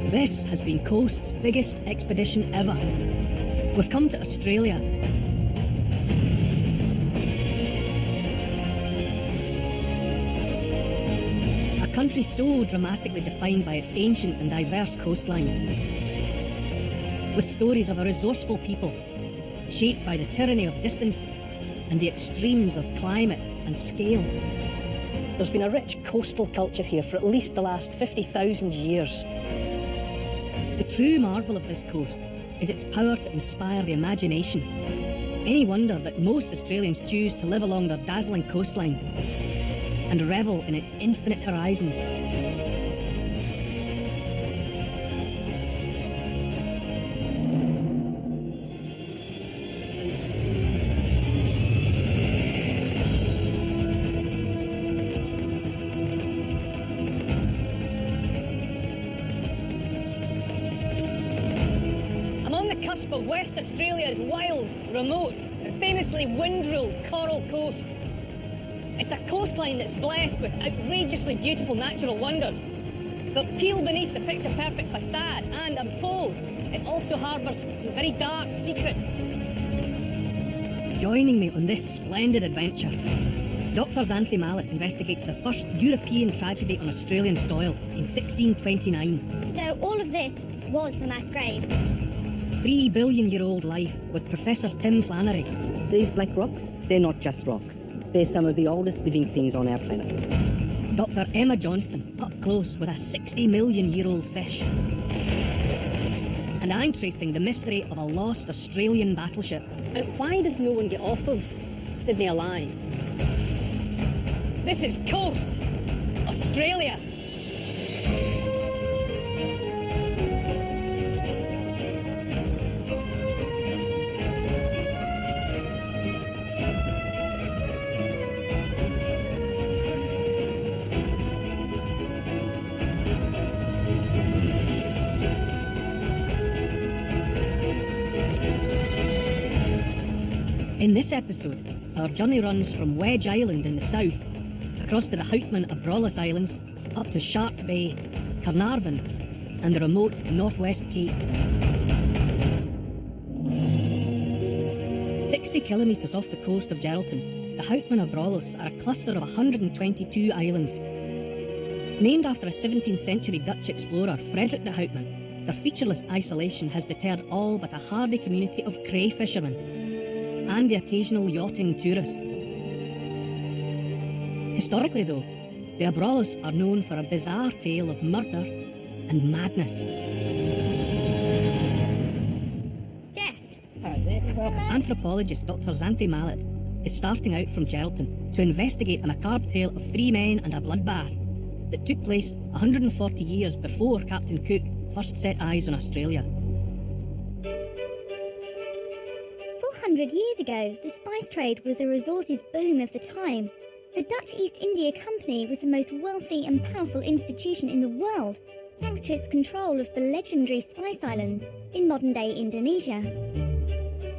This has been Coast's biggest expedition ever. We've come to Australia. A country so dramatically defined by its ancient and diverse coastline. With stories of a resourceful people, shaped by the tyranny of distance and the extremes of climate and scale. There's been a rich coastal culture here for at least the last 50,000 years. The true marvel of this coast is its power to inspire the imagination. Any wonder that most Australians choose to live along their dazzling coastline and revel in its infinite horizons. Of West Australia's wild, remote, and famously wind-ruled coral coast. It's a coastline that's blessed with outrageously beautiful natural wonders. But peel beneath the picture-perfect facade, and I'm told it also harbours some very dark secrets. Joining me on this splendid adventure, Dr. Xanthe Mallet investigates the first European tragedy on Australian soil in 1629. So all of this was the mass grave? 3 billion-year-old life with Professor Tim Flannery. These black rocks, they're not just rocks. They're some of the oldest living things on our planet. Dr. Emma Johnston, up close with a 60-million-year-old fish. And I'm tracing the mystery of a lost Australian battleship. And why does no one get off of Sydney alive? This is Coast, Australia. In this episode, our journey runs from Wedge Island in the south, across to the Houtman-Abrolhos Islands, up to Shark Bay, Carnarvon, and the remote Northwest Cape. 60 kilometres off the coast of Geraldton, the Houtman-Abrolhos are a cluster of 122 islands. Named after a 17th century Dutch explorer, Frederick de Houtman, their featureless isolation has deterred all but a hardy community of cray fishermen and the occasional yachting tourist. Historically though, the Abrolhos are known for a bizarre tale of murder and madness. Jeff. Anthropologist Dr. Xanthe Mallet is starting out from Geraldton to investigate a macabre tale of 3 men and a bloodbath that took place 140 years before Captain Cook first set eyes on Australia. 400 years ago, the spice trade was the resources boom of the time. The Dutch East India Company was the most wealthy and powerful institution in the world, thanks to its control of the legendary Spice Islands in modern-day Indonesia.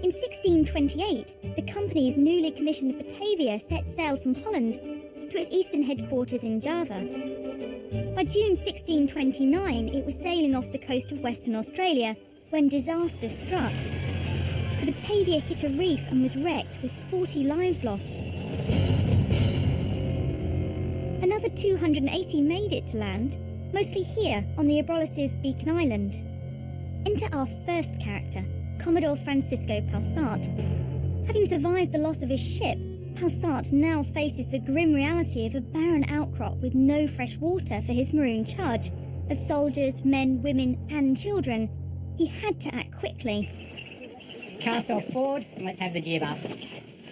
In 1628, the company's newly commissioned Batavia set sail from Holland to its eastern headquarters in Java. By June 1629, it was sailing off the coast of Western Australia when disaster struck. The Batavia hit a reef and was wrecked with 40 lives lost. Another 280 made it to land, mostly here on the Abrolhos' Beacon Island. Enter our first character, Commodore Francisco Palsart. Having survived the loss of his ship, Palsart now faces the grim reality of a barren outcrop with no fresh water for his maroon charge of soldiers, men, women and children. He had to act quickly. Cast off forward and let's have the jib up.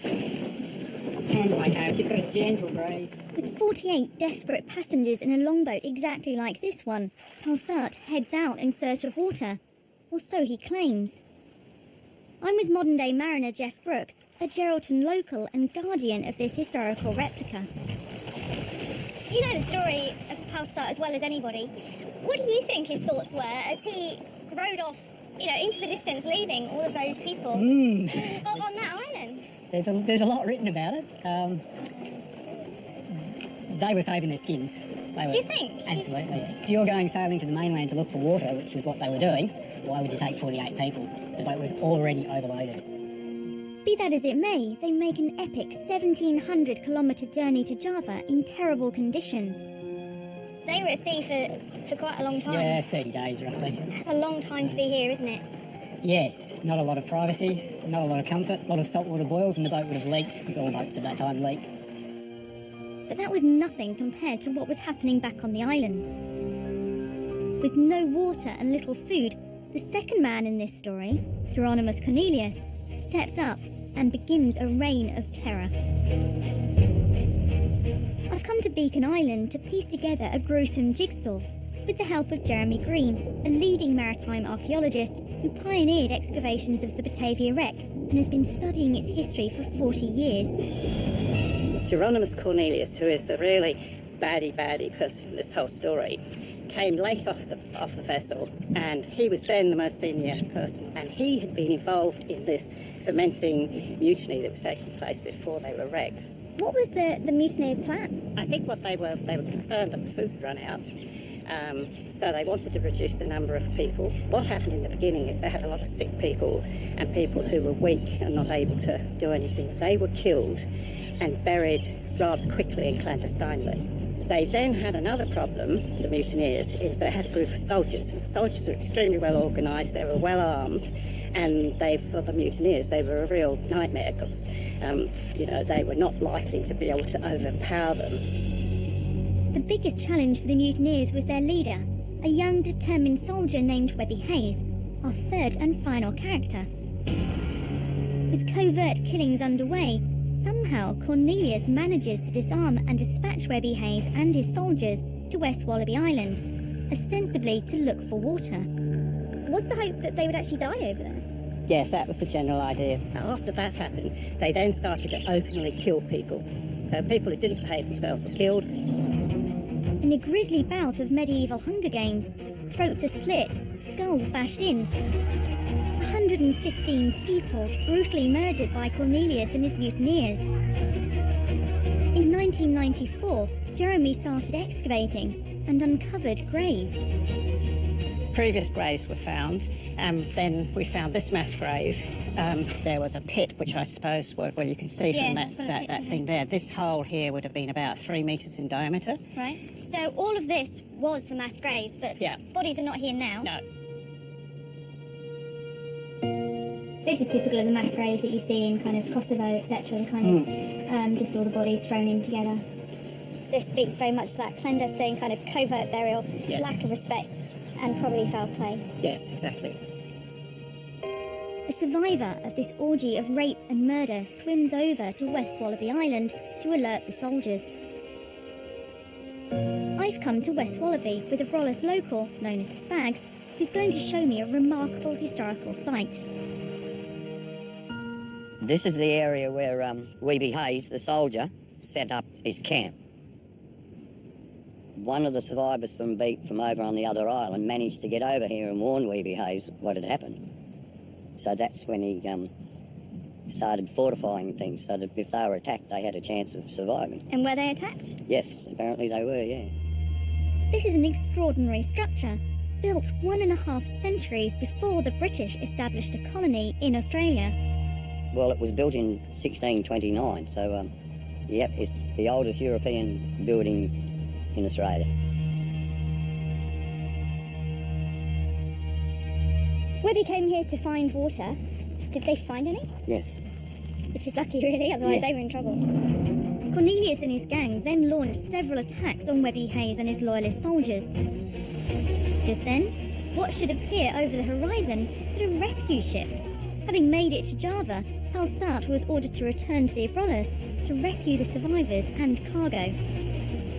And like I've just got a gentle breeze. With 48 desperate passengers in a longboat exactly like this one, Palsart heads out in search of water, or so he claims. I'm with modern-day mariner Jeff Brooks, a Geraldton local and guardian of this historical replica. You know the story of Palsart as well as anybody. What do you think his thoughts were as he rowed off, into the distance, leaving all of those people on that island? There's a lot written about it. They were saving their skins. Do you think? Absolutely. If you're going sailing to the mainland to look for water, which was what they were doing, why would you take 48 people? The boat was already overloaded. Be that as it may, they make an epic 1,700-kilometre journey to Java in terrible conditions. They were at sea for quite a long time. Yeah, 30 days roughly. That's a long time to be here, isn't it? Yes, not a lot of privacy, not a lot of comfort, a lot of saltwater boils, and the boat would have leaked, because all boats at that time leak. But that was nothing compared to what was happening back on the islands. With no water and little food, the second man in this story, Hieronymus Cornelius, steps up and begins a reign of terror. I've come to Beacon Island to piece together a gruesome jigsaw with the help of Jeremy Green, a leading maritime archaeologist who pioneered excavations of the Batavia wreck and has been studying its history for 40 years. Hieronymus Cornelius, who is the really baddie person in this whole story, came late off the vessel, and he was then the most senior person, and he had been involved in this fermenting mutiny that was taking place before they were wrecked. What was the mutineers' plan? I think what they were concerned that the food had run out, so they wanted to reduce the number of people. What happened in the beginning is they had a lot of sick people and people who were weak and not able to do anything. They were killed and buried rather quickly and clandestinely. They then had another problem, the mutineers, is they had a group of soldiers. The soldiers were extremely well organised, they were well armed, and for the mutineers, they were a real nightmare because, they were not likely to be able to overpower them. The biggest challenge for the mutineers was their leader, a young, determined soldier named Webby Hayes, our third and final character. With covert killings underway, somehow Cornelius manages to disarm and dispatch Webby Hayes and his soldiers to West Wallaby Island, ostensibly to look for water. Was the hope that they would actually die over there? Yes, that was the general idea. Now, after that happened, they then started to openly kill people. So people who didn't behave themselves were killed. In a grisly bout of medieval Hunger Games, throats are slit, skulls bashed in. 115 people brutally murdered by Cornelius and his mutineers. In 1994, Jeremy started excavating and uncovered graves. Previous graves were found, and then we found this mass grave. There was a pit, which I suppose, well, you can see from that thing there. This hole here would have been about 3 metres in diameter. Right. So all of this was the mass graves, but bodies are not here now. No. This is typical of the mass graves that you see in kind of Kosovo, etc., and just all the bodies thrown in together. This speaks very much to that clandestine kind of covert burial, lack of respect, and probably foul play. Yes, exactly. A survivor of this orgy of rape and murder swims over to West Wallaby Island to alert the soldiers. I've come to West Wallaby with a Brollis local, known as Spags, who's going to show me a remarkable historical site. This is the area where Webby Hayes, the soldier, set up his camp. One of the survivors from over on the other island managed to get over here and warn Webby Hayes what had happened. So that's when he started fortifying things so that if they were attacked, they had a chance of surviving. And were they attacked? Yes, apparently they were, yeah. This is an extraordinary structure, built 1.5 centuries before the British established a colony in Australia. Well, it was built in 1629, so, it's the oldest European building in Australia. Webby came here to find water. Did they find any? Yes. Which is lucky, really, otherwise they were in trouble. Cornelius and his gang then launched several attacks on Webby Hayes and his loyalist soldiers. Just then, what should appear over the horizon but a rescue ship. Having made it to Java, Pelsart was ordered to return to the Abrolhos to rescue the survivors and cargo.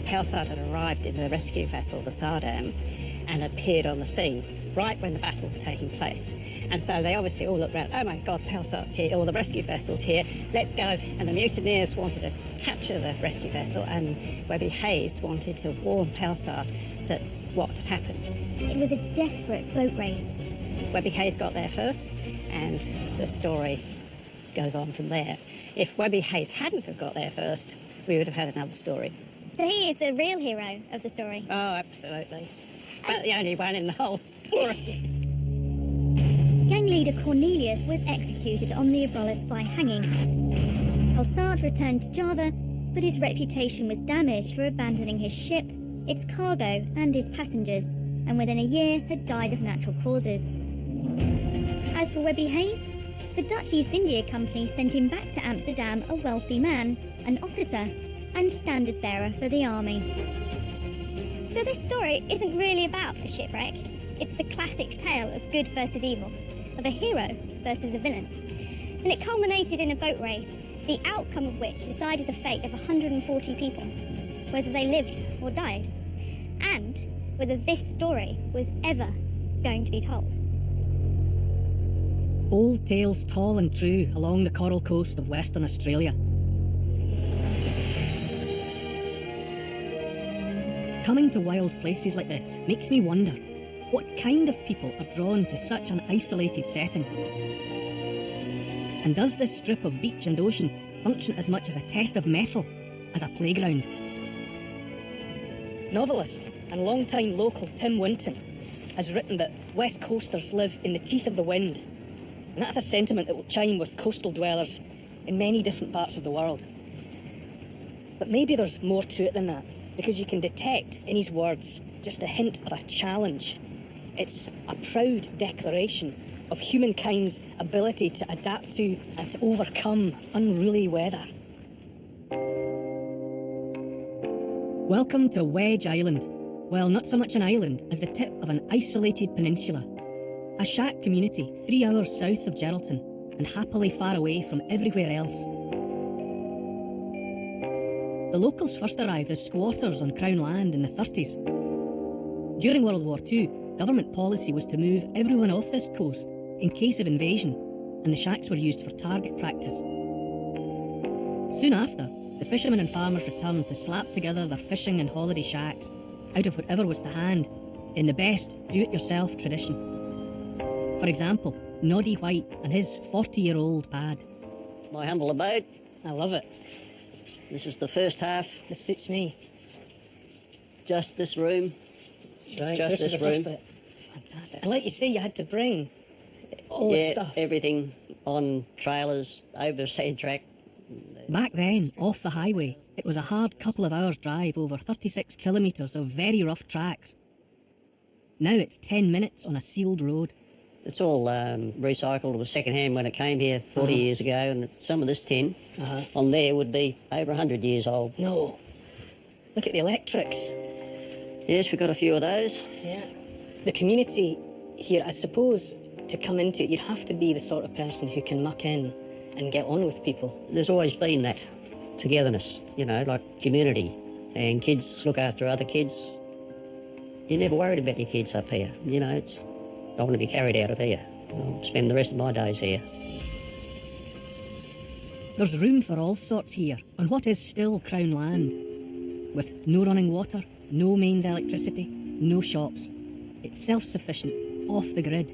Pelsart had arrived in the rescue vessel, the Sardam, and appeared on the scene right when the battle was taking place. And so they obviously all looked around, oh my God, Pelsart's here, all the rescue vessels here, let's go. And the mutineers wanted to capture the rescue vessel, and Webby Hayes wanted to warn Pelsart that what had happened. It was a desperate boat race. Webby Hayes got there first, and the story goes on from there. If Webby Hayes hadn't have got there first, we would have had another story. So he is the real hero of the story. Oh, absolutely. But the only one in the whole story. Gang leader Cornelius was executed on the Abrolhos by hanging. Halsad returned to Java, but his reputation was damaged for abandoning his ship, its cargo and his passengers, and within a year had died of natural causes. As for Webby Hayes, the Dutch East India Company sent him back to Amsterdam a wealthy man, an officer, and standard bearer for the army. So this story isn't really about a shipwreck. It's the classic tale of good versus evil, of a hero versus a villain. And it culminated in a boat race, the outcome of which decided the fate of 140 people, whether they lived or died, and whether this story was ever going to be told. Old tales tall and true along the coral coast of Western Australia. Coming to wild places like this makes me wonder what kind of people are drawn to such an isolated setting. And does this strip of beach and ocean function as much as a test of mettle as a playground? Novelist and long-time local Tim Winton has written that West Coasters live in the teeth of the wind, and that's a sentiment that will chime with coastal dwellers in many different parts of the world. But maybe there's more to it than that, because you can detect in his words just a hint of a challenge. It's a proud declaration of humankind's ability to adapt to and to overcome unruly weather. Welcome to Wedge Island. Well, not so much an island as the tip of an isolated peninsula. A shack community 3 hours south of Geraldton and happily far away from everywhere else. The locals first arrived as squatters on Crown land in the 30s. During World War II, government policy was to move everyone off this coast in case of invasion, and the shacks were used for target practice. Soon after, the fishermen and farmers returned to slap together their fishing and holiday shacks out of whatever was to hand in the best do-it-yourself tradition. For example, Noddy White and his 40-year-old pad. My humble abode. I love it. This is the first half. This suits me. Just this room. Right, Just this is this the first room. bit. Fantastic. And like you say, you had to bring all this stuff. Everything on trailers, over sand track. Back then, off the highway, it was a hard couple of hours' drive over 36 kilometres of very rough tracks. Now it's 10 minutes on a sealed road. It's all recycled. It was second-hand when it came here 40 years ago, and some of this tin on there would be over 100 years old. No. Look at the electrics. Yes, we've got a few of those. Yeah. The community here, I suppose, to come into it, you'd have to be the sort of person who can muck in and get on with people. There's always been that togetherness, you know, like community, and kids look after other kids. You're never worried about your kids up here, you know. I want to be carried out of here. I'll spend the rest of my days here. There's room for all sorts here on what is still Crown land, with no running water, no mains electricity, no shops. It's self-sufficient, off the grid.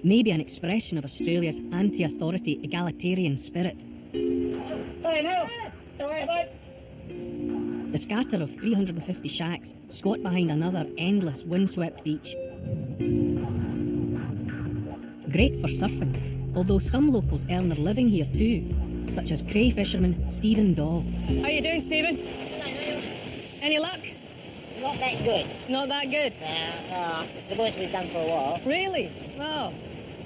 Maybe an expression of Australia's anti-authority egalitarian spirit. The scatter of 350 shacks squat behind another endless windswept beach. Great for surfing, although some locals earn their living here too, such as cray fisherman Stephen Daw. How you doing, Stephen? Any luck? Not that good. Not that good? It's the worst we've done for a while. Really? Oh,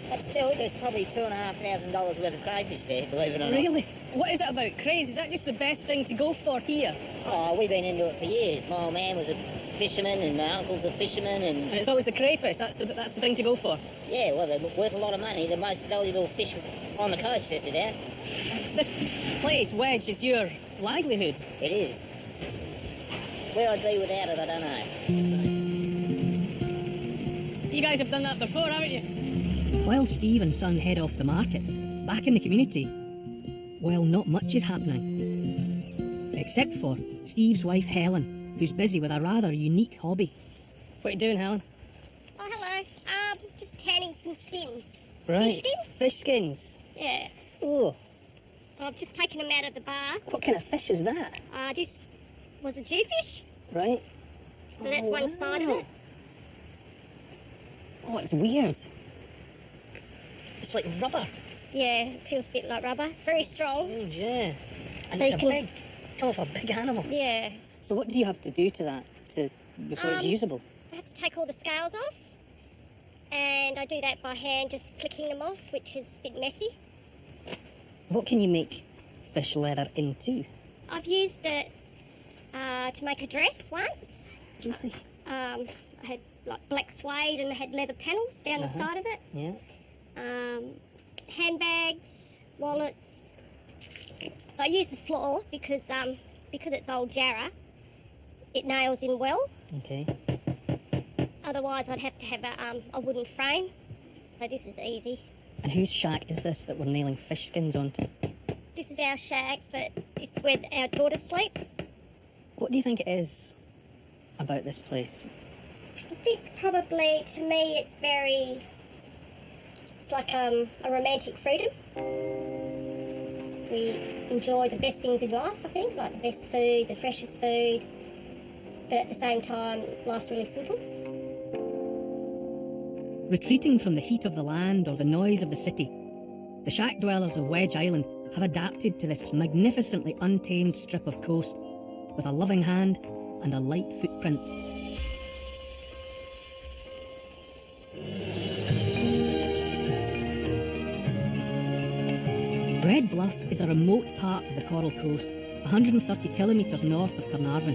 But still, there's probably $2,500 worth of crayfish there, believe it or not. really? What is it about craze? Is that just the best thing to go for here? Oh, we've been into it for years. My old man was a fisherman and my uncle's a fisherman And and... it's always the crayfish, that's the thing to go for. Yeah, well, they're worth a lot of money. The most valuable fish on the coast, says it out. This place, Wedge, is your livelihood. It is. Where I'd be without it, I don't know. You guys have done that before, haven't you? While Steve and son head off to market, back in the community, well, not much is happening. Except for Steve's wife Helen, who's busy with a rather unique hobby. What are you doing, Helen? Oh, hello. Just tanning some skins. Right. Fish skins? Fish skins. Yeah. Oh, So I've just taken them out of the bar. what kind of fish is that? This was a jewfish. Right. So that's one side of it. Oh, it's weird. It's like rubber. Yeah, it feels a bit like rubber. Very strong. Oh, yeah. And So it's you a can- big, come off a big animal. Yeah. So what do you have to do to that before it's usable? I have to take all the scales off. And I do that by hand, just flicking them off, which is a bit messy. What can you make fish leather into? I've used it to make a dress once. Really? I had like black suede and it had leather panels down the side of it. Yeah. Handbags, wallets. So I use the floor because it's old Jarrah. It nails in well. Okay. Otherwise, I'd have to have a wooden frame. So this is easy. And whose shack is this that we're nailing fish skins onto? This is our shack, but it's where our daughter sleeps. What do you think it is about this place? I think probably, to me, it's like a romantic freedom. We enjoy the best things in life, I think, like the best food, the freshest food, but at the same time, life's really simple. Retreating from the heat of the land or the noise of the city, the shack dwellers of Wedge Island have adapted to this magnificently untamed strip of coast with a loving hand and a light footprint. Red Bluff is a remote part of the Coral Coast, 130 kilometres north of Carnarvon.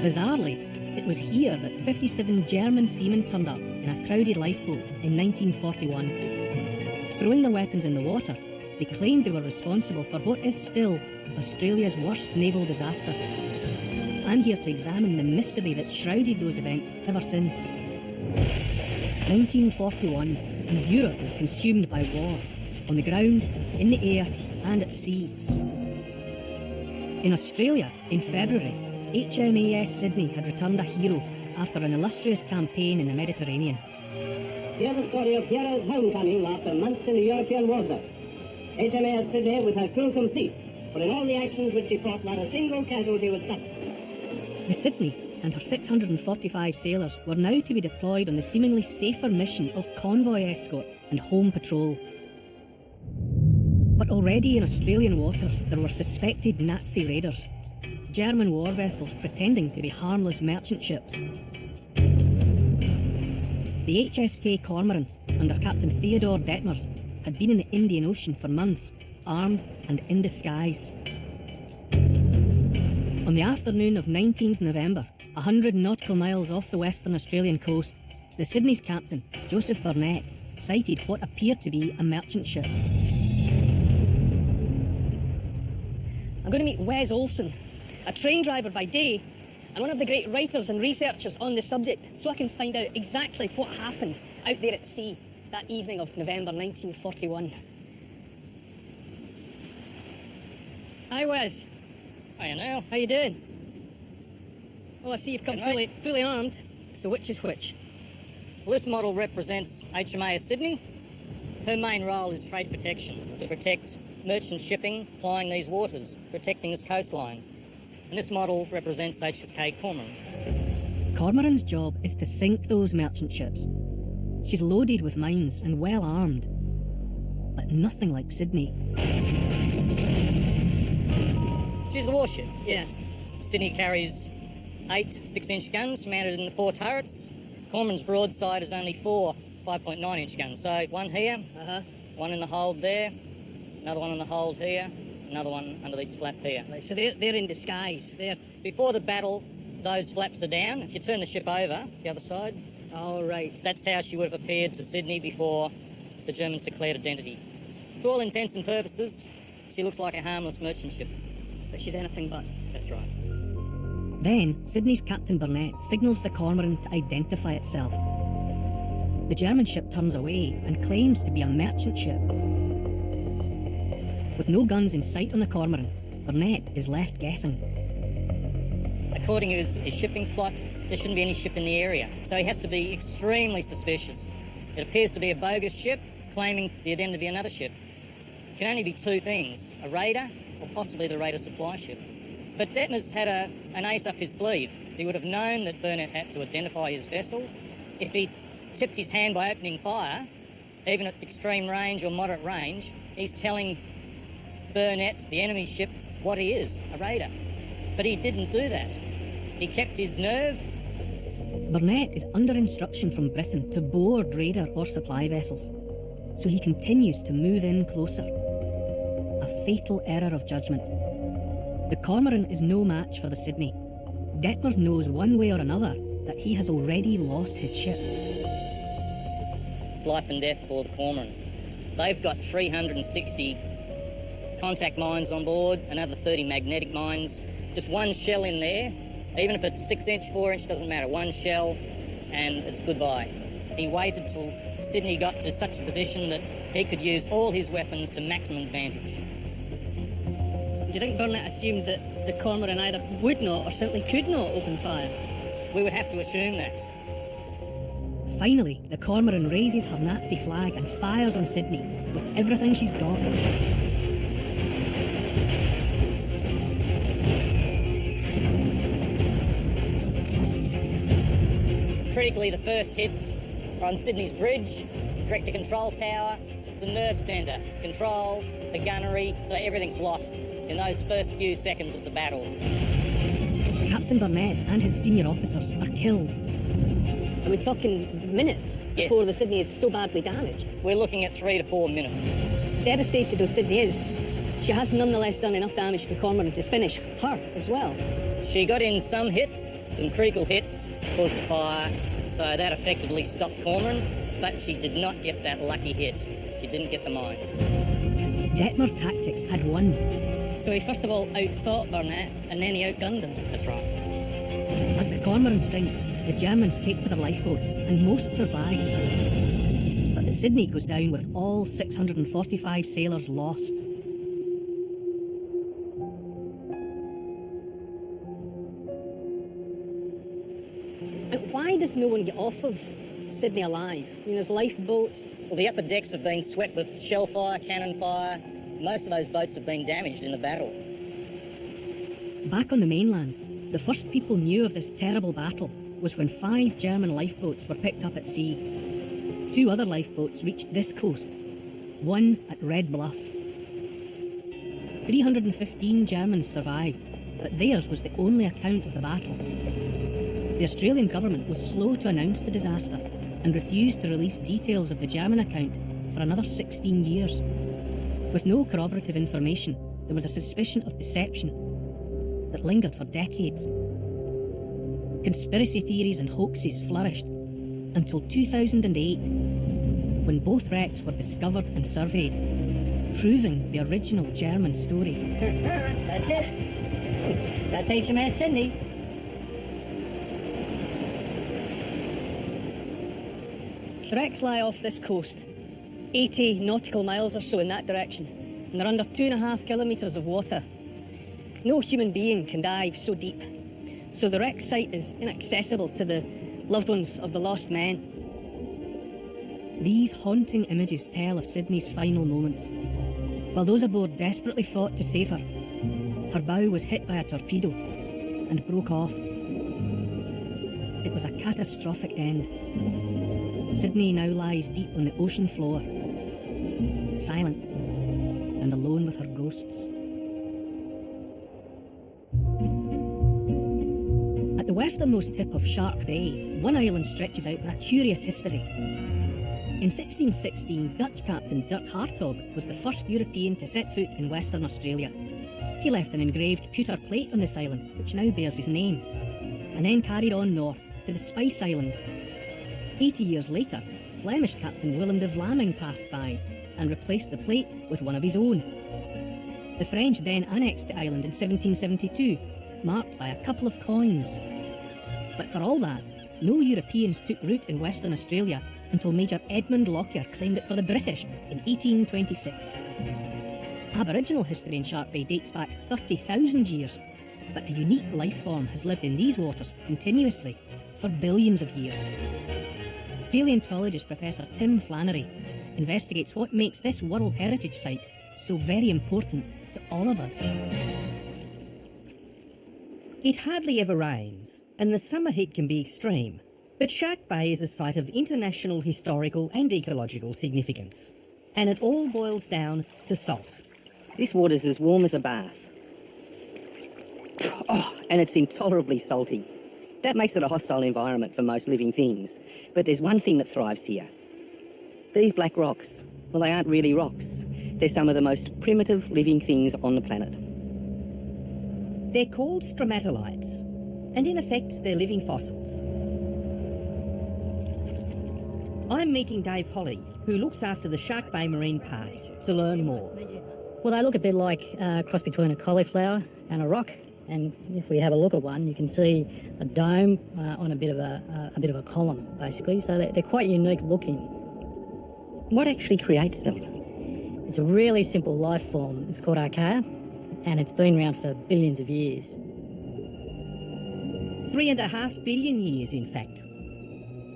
Bizarrely, it was here that 57 German seamen turned up in a crowded lifeboat in 1941. Throwing their weapons in the water, they claimed they were responsible for what is still Australia's worst naval disaster. I'm here to examine the mystery that shrouded those events ever since. 1941, and Europe is consumed by war, on the ground, in the air, and at sea. In Australia, in February, HMAS Sydney had returned a hero after an illustrious campaign in the Mediterranean. Here's a story of heroes' homecoming after months in the European war zone. HMAS Sydney with her crew complete, for in all the actions which she fought, not a single casualty was suffered. The Sydney and her 645 sailors were now to be deployed on the seemingly safer mission of convoy escort and home patrol. But already in Australian waters, there were suspected Nazi raiders, German war vessels pretending to be harmless merchant ships. The HSK Cormoran, under Captain Theodore Detmers, had been in the Indian Ocean for months, armed and in disguise. On the afternoon of 19th November, 100 nautical miles off the western Australian coast, the Sydney's captain, Joseph Burnett, sighted what appeared to be a merchant ship. I'm going to meet Wes Olsen, a train driver by day and one of the great writers and researchers on the subject, so I can find out exactly what happened out there at sea that evening of November 1941. Hi, Wes. Hiya now. How you doing? Well, I see you've come fully armed. So which is which? Well, this model represents HMAS Sydney. Her main role is trade protection, to protect merchant shipping plying these waters, protecting this coastline. And this model represents HSK Cormoran. Cormoran's job is to sink those merchant ships. She's loaded with mines and well armed, but nothing like Sydney. She's a warship. Yeah. Sydney carries 8 6-inch guns mounted in the 4 turrets. Cormoran's broadside is only 4 5.9-inch guns. So one here, one in the hold there, another one in the hold here, another one under this flap here. Right, so they're in disguise. Before the battle, those flaps are down. If you turn the ship over, the other side, All right. that's how she would have appeared to Sydney before the Germans declared identity. To all intents and purposes, she looks like a harmless merchant ship. But she's anything but. That's right. Then, Sydney's Captain Burnett signals the Cormoran to identify itself. The German ship turns away and claims to be a merchant ship. With no guns in sight on the Cormoran, Burnett is left guessing. According to his shipping plot, there shouldn't be any ship in the area, so he has to be extremely suspicious. It appears to be a bogus ship, claiming the identity to be another ship. It can only be two things, a raider or possibly the raider supply ship. But Detner's had an ace up his sleeve. He would have known that Burnett had to identify his vessel. If he tipped his hand by opening fire, even at extreme range or moderate range, he's telling Burnett, the enemy ship, what he is, a raider. But he didn't do that. He kept his nerve. Burnett is under instruction from Britain to board raider or supply vessels, so he continues to move in closer. A fatal error of judgment. The Cormoran is no match for the Sydney. Detmers knows one way or another that he has already lost his ship. It's life and death for the Cormoran. They've got 360 contact mines on board, another 30 magnetic mines. Just one shell in there, even if it's 6-inch, 4-inch, doesn't matter. One shell and it's goodbye. He waited till Sydney got to such a position that he could use all his weapons to maximum advantage. Do you think Burnett assumed that the Cormoran either would not or simply could not open fire? We would have to assume that. Finally, the Cormoran raises her Nazi flag and fires on Sydney with everything she's got. Critically, the first hits are on Sydney's bridge, direct-to-control tower. It's the nerve centre, control, the gunnery, so everything's lost in those first few seconds of the battle. Captain Burnett and his senior officers are killed. Are we talking minutes before the Sydney is so badly damaged? We're looking at 3 to 4 minutes. Devastated though Sydney is, she has nonetheless done enough damage to Cormoran to finish her as well. She got in some hits, some critical hits, caused a fire, so that effectively stopped Cormoran, but she did not get that lucky hit. She didn't get the mines. Detmer's tactics had won. So he first of all outthought Burnett, and then he outgunned him. That's right. As the Cormoran sinks, the Germans take to their lifeboats, and most survive. But the Sydney goes down with all 645 sailors lost. And why does no one get off of Sydney alive? I mean, there's lifeboats. Well, the upper decks have been swept with shell fire, cannon fire. Most of those boats have been damaged in the battle. Back on the mainland, the first people knew of this terrible battle was when 5 German lifeboats were picked up at sea. 2 other lifeboats reached this coast, one at Red Bluff. 315 Germans survived, but theirs was the only account of the battle. The Australian government was slow to announce the disaster and refused to release details of the German account for another 16 years. With no corroborative information, there was a suspicion of deception that lingered for decades. Conspiracy theories and hoaxes flourished until 2008, when both wrecks were discovered and surveyed, proving the original German story. That's it. That's HMS Sydney. The wrecks lie off this coast, 80 nautical miles or so in that direction, and they're under 2.5 kilometres of water. No human being can dive so deep, so the wreck site is inaccessible to the loved ones of the lost men. These haunting images tell of Sydney's final moments. While those aboard desperately fought to save her, her bow was hit by a torpedo and broke off. It was a catastrophic end. Sydney now lies deep on the ocean floor, silent and alone with her ghosts. At the westernmost tip of Shark Bay, one island stretches out with a curious history. In 1616, Dutch captain Dirk Hartog was the first European to set foot in Western Australia. He left an engraved pewter plate on this island, which now bears his name, and then carried on north to the Spice Islands. 80 years later, Flemish captain Willem de Vlaming passed by and replaced the plate with one of his own. The French then annexed the island in 1772, marked by a couple of coins. But for all that, no Europeans took root in Western Australia until Major Edmund Lockyer claimed it for the British in 1826. Aboriginal history in Shark Bay dates back 30,000 years, but a unique life form has lived in these waters continuously for billions of years. Paleontologist Professor Tim Flannery investigates what makes this World Heritage Site so very important to all of us. It hardly ever rains, and the summer heat can be extreme, but Shark Bay is a site of international historical and ecological significance, and it all boils down to salt. This water's as warm as a bath. Oh, and it's intolerably salty. That makes it a hostile environment for most living things. But there's one thing that thrives here. These black rocks, well, they aren't really rocks. They're some of the most primitive living things on the planet. They're called stromatolites, and in effect, they're living fossils. I'm meeting Dave Holly, who looks after the Shark Bay Marine Park, to learn more. Well, they look a bit like a cross between a cauliflower and a rock. And if we have a look at one, you can see a dome on a bit of a column, basically. So they're quite unique looking. What actually creates them? It's a really simple life form. It's called archaea, and it's been around for billions of years. 3.5 billion years, in fact.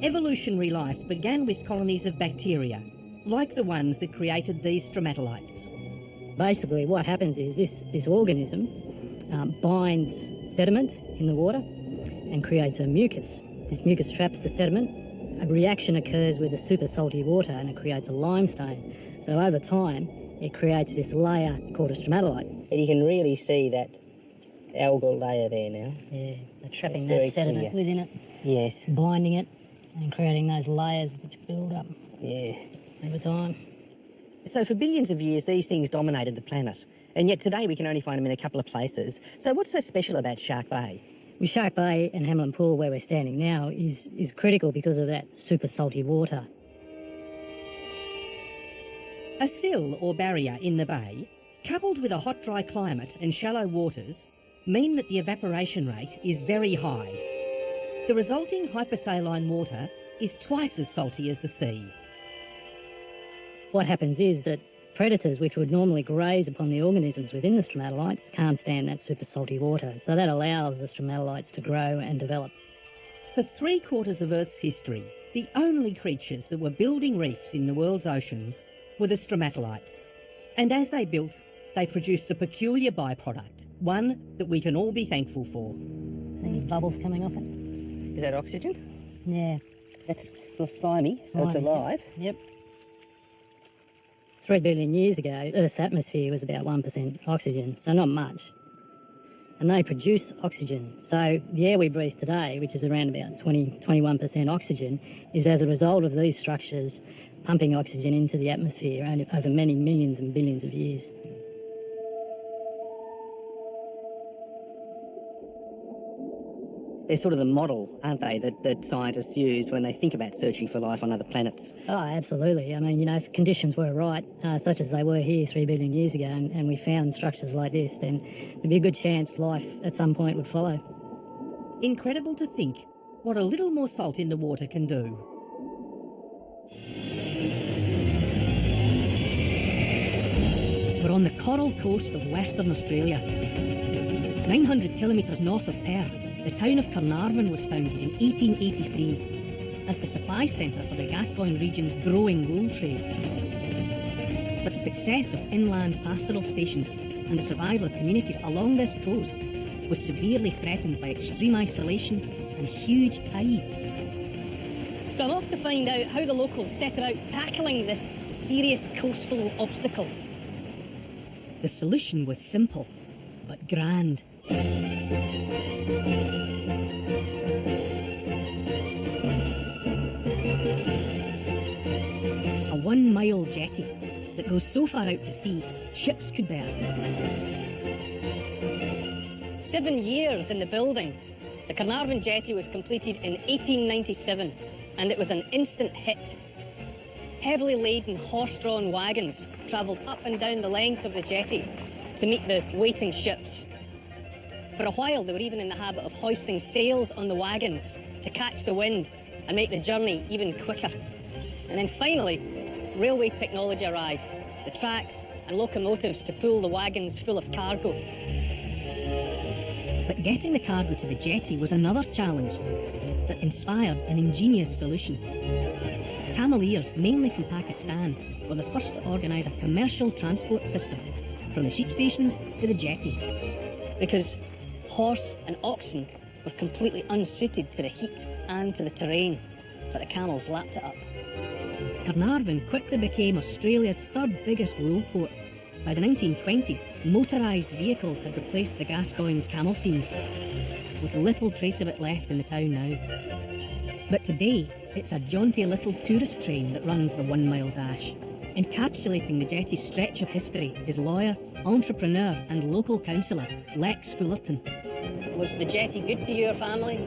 Evolutionary life began with colonies of bacteria, like the ones that created these stromatolites. Basically, what happens is this organism binds sediment in the water and creates a mucus. This mucus traps the sediment. A reaction occurs with the super salty water and it creates a limestone. So over time, it creates this layer called a stromatolite. And you can really see that algal layer there now. Yeah, they're trapping that sediment within it. Yes. Binding it and creating those layers which build up over time. So for billions of years, these things dominated the planet. And yet today we can only find them in a couple of places. So what's so special about Shark Bay? Well, Shark Bay and Hamelin Pool, where we're standing now, is critical because of that super salty water. A sill or barrier in the bay, coupled with a hot, dry climate and shallow waters, mean that the evaporation rate is very high. The resulting hypersaline water is twice as salty as the sea. What happens is that predators, which would normally graze upon the organisms within the stromatolites, can't stand that super salty water, so that allows the stromatolites to grow and develop. For 3/4 of Earth's history, the only creatures that were building reefs in the world's oceans were the stromatolites. And as they built, they produced a peculiar byproduct, one that we can all be thankful for. See any bubbles coming off it? Is that oxygen? Yeah. That's still slimy, so it's alive. Yep. 3 billion years ago, Earth's atmosphere was about 1% oxygen, so not much. And they produce oxygen. So the air we breathe today, which is around about 21% oxygen, is as a result of these structures pumping oxygen into the atmosphere over many millions and billions of years. They're sort of the model, aren't they, that scientists use when they think about searching for life on other planets? Oh, absolutely. I mean, you know, if conditions were right, such as they were here 3 billion years ago, and we found structures like this, then there'd be a good chance life at some point would follow. Incredible to think what a little more salt in the water can do. We're on the coral coast of Western Australia. 900 kilometres north of Perth, the town of Carnarvon was founded in 1883 as the supply centre for the Gascoyne region's growing wool trade. But the success of inland pastoral stations and the survival of communities along this coast was severely threatened by extreme isolation and huge tides. So I'm off to find out how the locals set about tackling this serious coastal obstacle. The solution was simple, but grand. A 1-mile jetty that goes so far out to sea, ships could berth. 7 years in the building. The Carnarvon jetty was completed in 1897, and it was an instant hit. Heavily laden horse-drawn wagons travelled up and down the length of the jetty to meet the waiting ships. For a while, they were even in the habit of hoisting sails on the wagons to catch the wind and make the journey even quicker. And then finally, railway technology arrived, the tracks and locomotives to pull the wagons full of cargo. But getting the cargo to the jetty was another challenge that inspired an ingenious solution. Cameleers, mainly from Pakistan, were the first to organise a commercial transport system from the sheep stations to the jetty. Because horse and oxen were completely unsuited to the heat and to the terrain, but the camels lapped it up. Carnarvon quickly became Australia's third biggest wool port. By the 1920s, motorised vehicles had replaced the Gascoynes camel teams, with little trace of it left in the town now. But today, it's a jaunty little tourist train that runs the 1 mile dash. Encapsulating the jetty's stretch of history is lawyer, entrepreneur and local councillor Lex Fullerton. Was the jetty good to your family?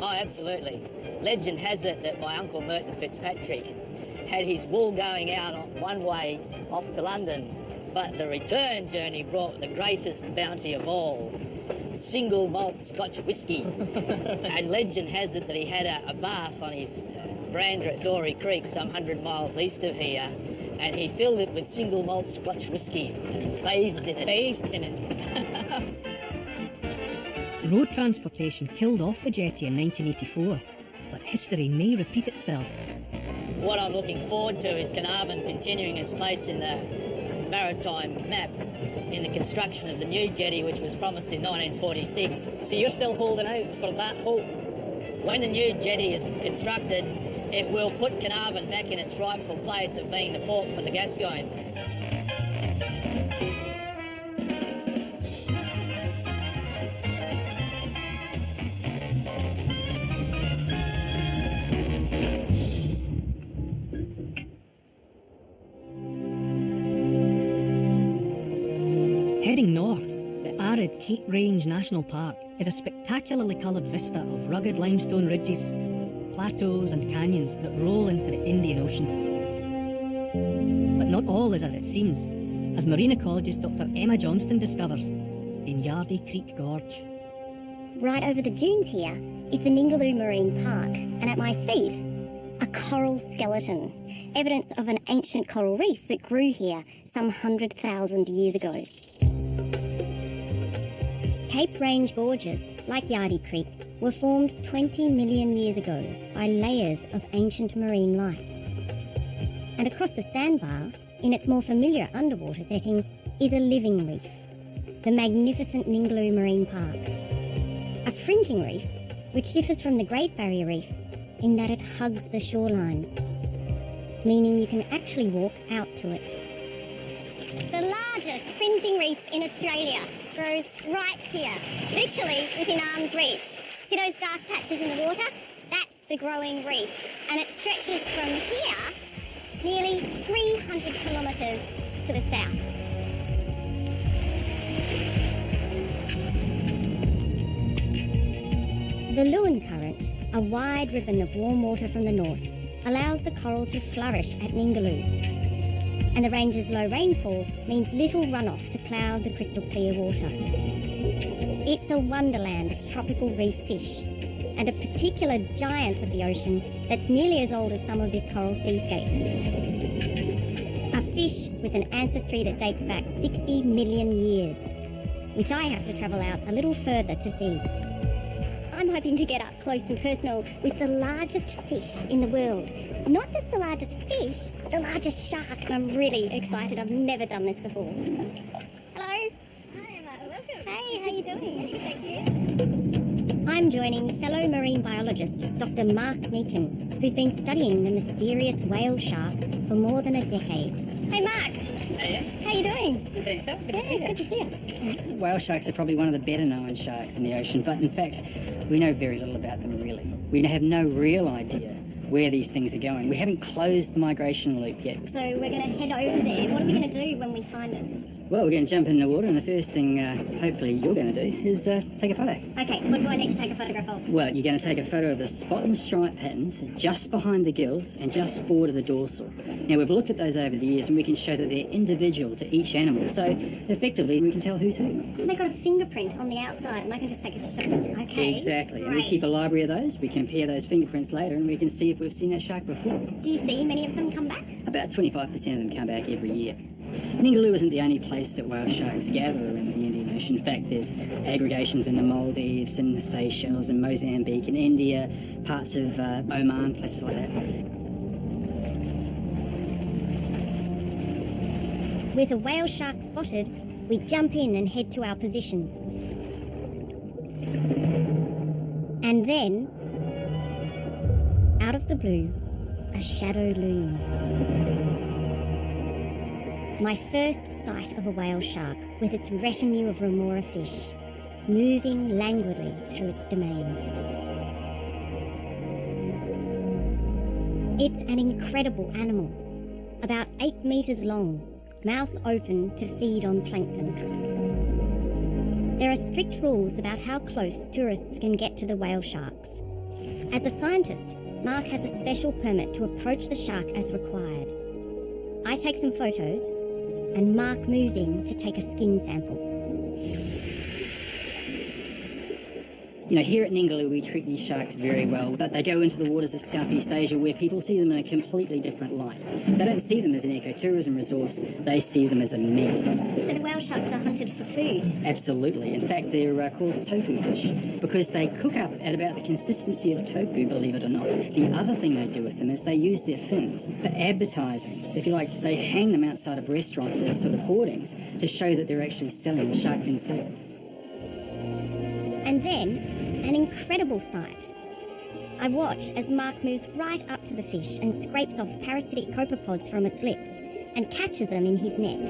Oh, absolutely. Legend has it that my uncle Merton Fitzpatrick had his wool going out on one way off to London, but the return journey brought the greatest bounty of all, single malt Scotch whisky. And legend has it that he had a bath on his brander at Dory Creek, some 100 miles east of here, and he filled it with single malt Scotch whisky, bathed in it. Road transportation killed off the jetty in 1984, but history may repeat itself. What I'm looking forward to is Carnarvon continuing its place in the maritime map in the construction of the new jetty, which was promised in 1946. So you're still holding out for that hope? When the new jetty is constructed, it will put Carnarvon back in its rightful place of being the port for the Gascoyne. Heading north, the arid Cape Range National Park is a spectacularly coloured vista of rugged limestone ridges, plateaus and canyons that roll into the Indian Ocean. But not all is as it seems, as marine ecologist Dr. Emma Johnston discovers in Yardie Creek Gorge. Right over the dunes here is the Ningaloo Marine Park, and at my feet, a coral skeleton, evidence of an ancient coral reef that grew here some 100,000 years ago. Cape Range gorges, like Yardie Creek, were formed 20 million years ago by layers of ancient marine life. And across the sandbar, in its more familiar underwater setting, is a living reef, the magnificent Ningaloo Marine Park. A fringing reef which differs from the Great Barrier Reef in that it hugs the shoreline, meaning you can actually walk out to it. The largest fringing reef in Australia grows right here, literally within arm's reach. See those dark patches in the water? That's the growing reef, and it stretches from here nearly 300 kilometres to the south. The Lewin Current, a wide ribbon of warm water from the north, allows the coral to flourish at Ningaloo. And the range's low rainfall means little runoff to cloud the crystal clear water. It's a wonderland of tropical reef fish, and a particular giant of the ocean that's nearly as old as some of this coral seascape. A fish with an ancestry that dates back 60 million years, which I have to travel out a little further to see. I'm hoping to get up close and personal with the largest fish in the world. Not just the largest fish, the largest shark, and I'm really excited. I've never done this before. Hello. Hi Emma, welcome. Hey, how you doing? Good, thank you. I'm joining fellow marine biologist Dr. Mark Meakin, who's been studying the mysterious whale shark for more than a decade. Hey Mark, how you doing? Good to see you. Good to see you. Whale sharks are probably one of the better known sharks in the ocean, but in fact, we know very little about them really. We have no real idea where these things are going. We haven't closed the migration loop yet. So we're going to head over there. What are we going to do when we find it? Well, we're going to jump in the water, and the first thing hopefully you're going to do is take a photo. Okay, what do I need to take a photograph of? Well, you're going to take a photo of the spot and stripe patterns just behind the gills and just forward of the dorsal. Now, we've looked at those over the years, and we can show that they're individual to each animal. So, effectively, we can tell who's who. And they've got a fingerprint on the outside, and I can just take a shot. Okay. Exactly. And we Great. keep a library of those. We compare those fingerprints later, and we can see if we've seen that shark before. Do you see many of them come back? About 25% of them come back every year. Ningaloo isn't the only place that whale sharks gather around the Indian Ocean. In fact, there's aggregations in the Maldives and the Seychelles and Mozambique and India, parts of Oman, places like that. With a whale shark spotted, we jump in and head to our position. And then, out of the blue, a shadow looms. My first sight of a whale shark with its retinue of remora fish, moving languidly through its domain. It's an incredible animal, about 8 metres long, mouth open to feed on plankton. There are strict rules about how close tourists can get to the whale sharks. As a scientist, Mark has a special permit to approach the shark as required. I take some photos, and Mark moves in to take a skin sample. You know, here at Ningaloo we treat these sharks very well, but they go into the waters of Southeast Asia where people see them in a completely different light. They don't see them as an ecotourism resource, they see them as a meal. So the whale sharks are hunted for food? Absolutely. In fact, they're called tofu fish because they cook up at about the consistency of tofu, believe it or not. The other thing they do with them is they use their fins for advertising. If you like, they hang them outside of restaurants as sort of hoardings to show that they're actually selling shark fin soup. And then, an incredible sight. I watch as Mark moves right up to the fish and scrapes off parasitic copepods from its lips and catches them in his net.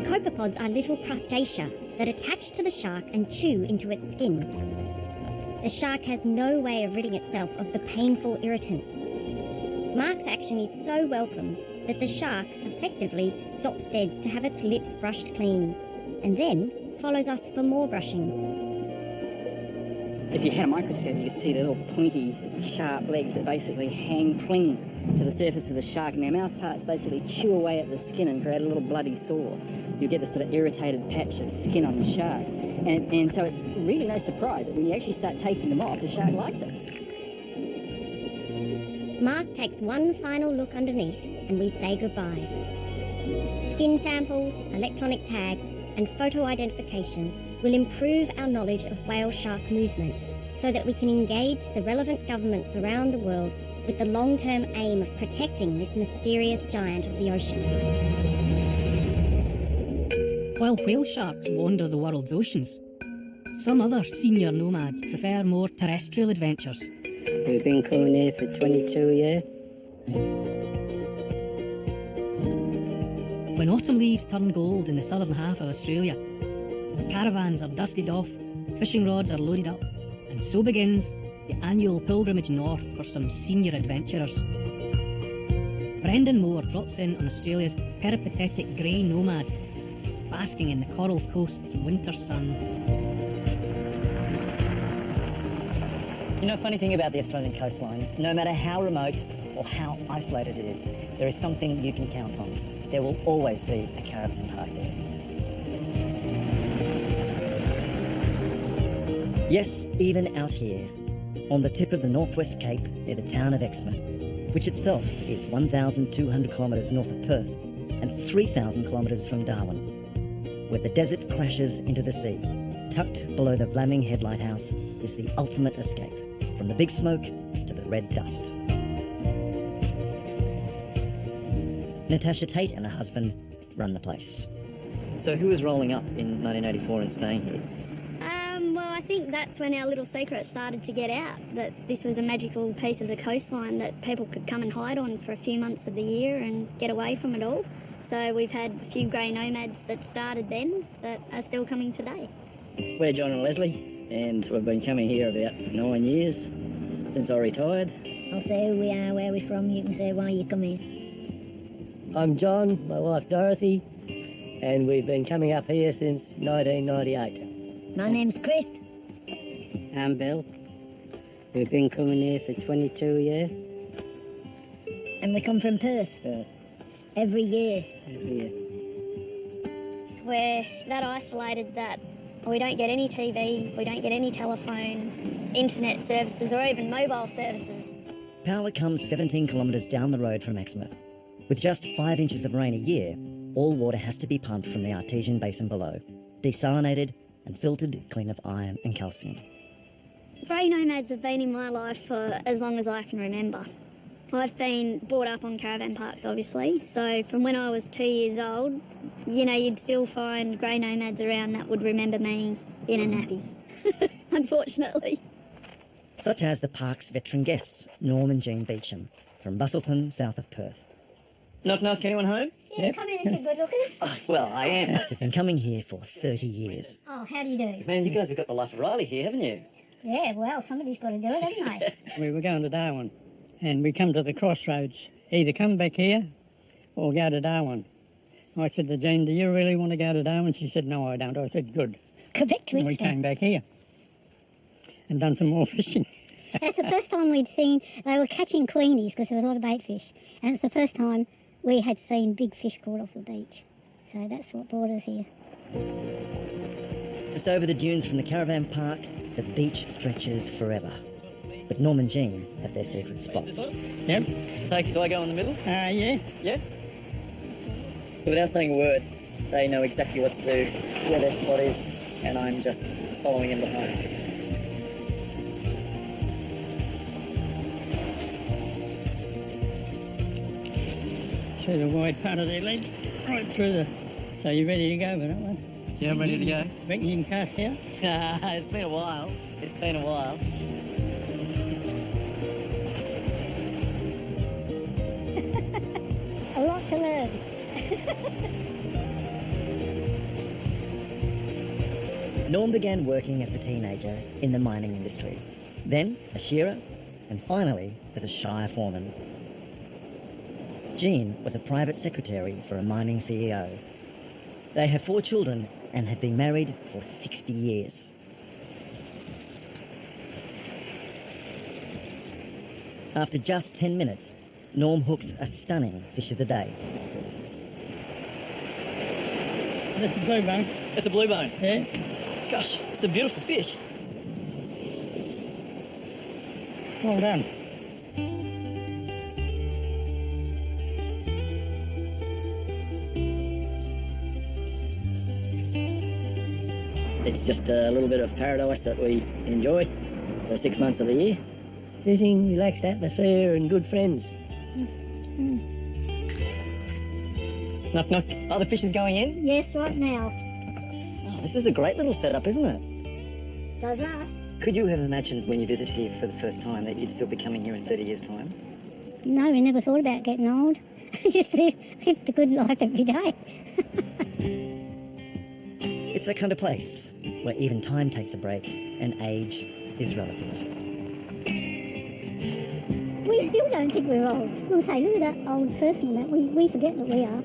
Copepods are little crustacea that attach to the shark and chew into its skin. The shark has no way of ridding itself of the painful irritants. Mark's action is so welcome that the shark effectively stops dead to have its lips brushed clean, and then follows us for more brushing. If you had a microscope, you could see the little pointy, sharp legs that basically cling to the surface of the shark, and their mouth parts basically chew away at the skin and create a little bloody sore. You get this sort of irritated patch of skin on the shark. And so it's really no surprise that when you actually start taking them off, the shark likes it. Mark takes one final look underneath and we say goodbye. Skin samples, electronic tags and photo identification will improve our knowledge of whale shark movements so that we can engage the relevant governments around the world with the long-term aim of protecting this mysterious giant of the ocean. While whale sharks wander the world's oceans, some other senior nomads prefer more terrestrial adventures. We've been coming here for 22 years. When autumn leaves turn gold in the southern half of Australia, caravans are dusted off, fishing rods are loaded up, and so begins the annual pilgrimage north for some senior adventurers. Brendan Moore drops in on Australia's peripatetic grey nomad, basking in the Coral Coast's winter sun. You know, funny thing about the Australian coastline, no matter how remote or how isolated it is, there is something you can count on. There will always be a caravan park there. Yes, even out here, on the tip of the Northwest Cape near the town of Exmouth, which itself is 1,200 kilometres north of Perth and 3,000 kilometres from Darwin, where the desert crashes into the sea, tucked below the Vlaming Head Lighthouse is the ultimate escape from the big smoke to the red dust. Natasha Tate and her husband run the place. So who was rolling up in 1984 and staying here? Well, I think that's when our little secret started to get out, that this was a magical piece of the coastline that people could come and hide on for a few months of the year and get away from it all. So we've had a few grey nomads that started then that are still coming today. We're John and Leslie, and we've been coming here about 9 years, since I retired. I'll say who we are, where we're from, you can say why you come here. I'm John, my wife Dorothy, and we've been coming up here since 1998. My name's Chris. I'm Bill. We've been coming here for 22 years. And we come from Perth. Every year. Every year. We're that isolated that we don't get any TV, we don't get any telephone, internet services or even mobile services. Power comes 17 kilometres down the road from Exmouth. With just 5 inches of rain a year, all water has to be pumped from the artesian basin below, desalinated and filtered clean of iron and calcium. Grey nomads have been in my life for as long as I can remember. I've been brought up on caravan parks, obviously, so from when I was 2 years old, you know, you'd still find grey nomads around that would remember me in a nappy. unfortunately. Such as the park's veteran guests, Norm and Jean Beecham, from Bustleton, south of Perth. Knock, knock, anyone home? Yeah, come in if you're good looking. Oh, well, I am. They've been coming here for 30 years. Oh, how do you do? Man, you guys have got the life of Riley here, haven't you? Yeah, well, somebody's got to do it, haven't they? We were going to Darwin, and we come to the crossroads. Either come back here or go to Darwin. I said to Jean, do you really want to go to Darwin? She said, no, I don't. I said, good. Go back to it. And we came back here and done some more fishing. That's the first time we'd seen, they were catching queenies because there was a lot of bait fish. And it's the first time we had seen big fish caught off the beach. So that's what brought us here. Just over the dunes from the caravan park, the beach stretches forever. But Norm and Jean have their secret spots. Yep. Do I go in the middle? Yeah. Yeah? So without saying a word, they know exactly what to do, where their spot is, and I'm just following them behind. Through the wide part of their legs, right through the... So you ready to go with that one? Yeah, I'm ready to go. Reckon you can cast here? It's been a while. It's been a while. A lot to learn. Norm began working as a teenager in the mining industry, then a shearer, and finally as a shire foreman. Jean was a private secretary for a mining CEO. They have 4 children and have been married for 60 years. After just 10 minutes, Norm hooks a stunning fish of the day. That's a blue bone. It's a blue bone? Yeah. Gosh, it's a beautiful fish. Well done. It's just a little bit of paradise that we enjoy for 6 months of the year. Fishing, relaxed atmosphere and good friends. Knock, knock. Oh, the fish is going in? Yes, right now. Oh, this is a great little setup, isn't it? Does us. Could you have imagined when you visited here for the first time that you'd still be coming here in 30 years' time? No, we never thought about getting old. Just live the good life every day. It's that kind of place where even time takes a break and age is relative. We still don't think we're old. We'll say, look at that old person and that. We forget that we are.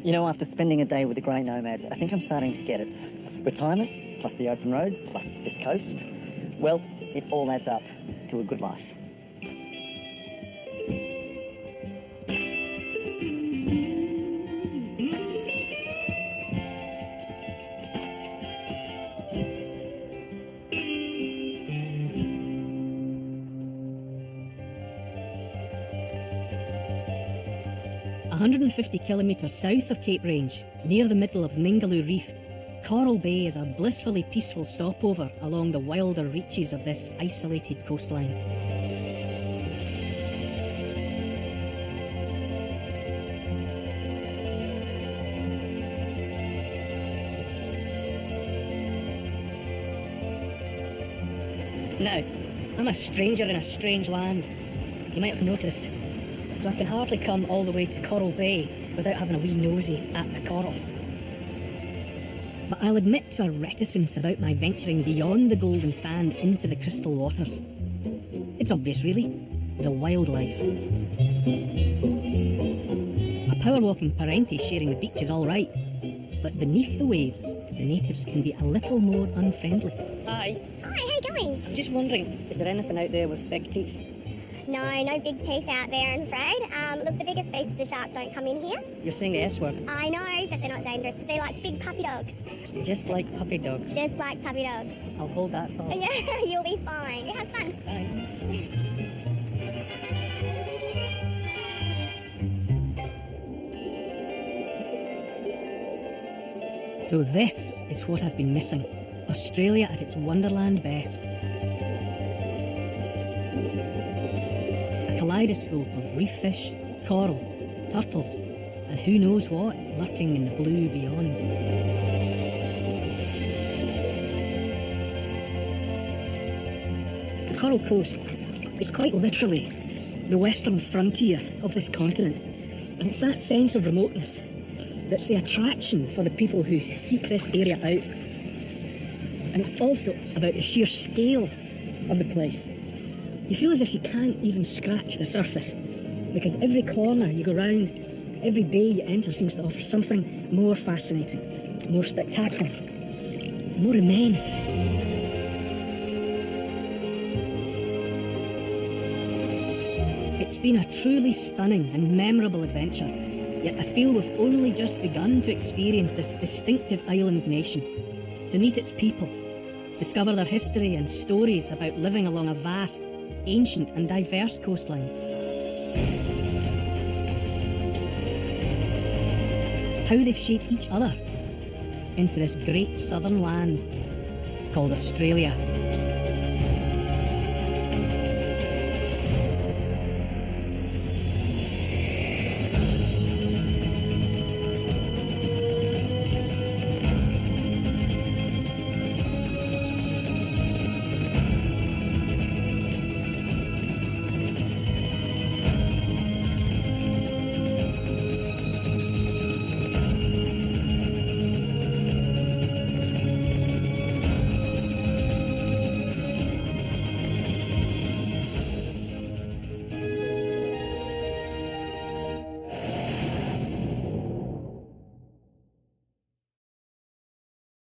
You know, after spending a day with the grey nomads, I think I'm starting to get it. Retirement, plus the open road, plus this coast, well, it all adds up to a good life. A 150 kilometres south of Cape Range, near the middle of Ningaloo Reef, Coral Bay is a blissfully peaceful stopover along the wilder reaches of this isolated coastline. Now, I'm a stranger in a strange land. You might have noticed. So I can hardly come all the way to Coral Bay without having a wee nosy at the coral. But I'll admit to a reticence about my venturing beyond the golden sand into the crystal waters. It's obvious, really. The wildlife. A power-walking parenti sharing the beach is all right, but beneath the waves, the natives can be a little more unfriendly. Hi. Hi, how you going? I'm just wondering, is there anything out there with big teeth? No, no big teeth out there, I'm afraid. Look, the biggest species of shark don't come in here. You're saying the S word. I know, but they're not dangerous. They're like big puppy dogs. Just like puppy dogs. Just like puppy dogs. I'll hold that thought. Yeah, you'll be fine. Have fun. So this is what I've been missing. Australia at its wonderland best. A kaleidoscope of reef fish, coral, turtles, and who knows what lurking in the blue beyond. The Coral Coast is quite literally the western frontier of this continent, and it's that sense of remoteness that's the attraction for the people who seek this area out. And it's also about the sheer scale of the place. You feel as if you can't even scratch the surface, because every corner you go round, every bay you enter seems to offer something more fascinating, more spectacular, more immense. It's been a truly stunning and memorable adventure, yet I feel we've only just begun to experience this distinctive island nation, to meet its people, discover their history and stories about living along a vast, ancient and diverse coastline. How they've shaped each other into this great southern land called Australia.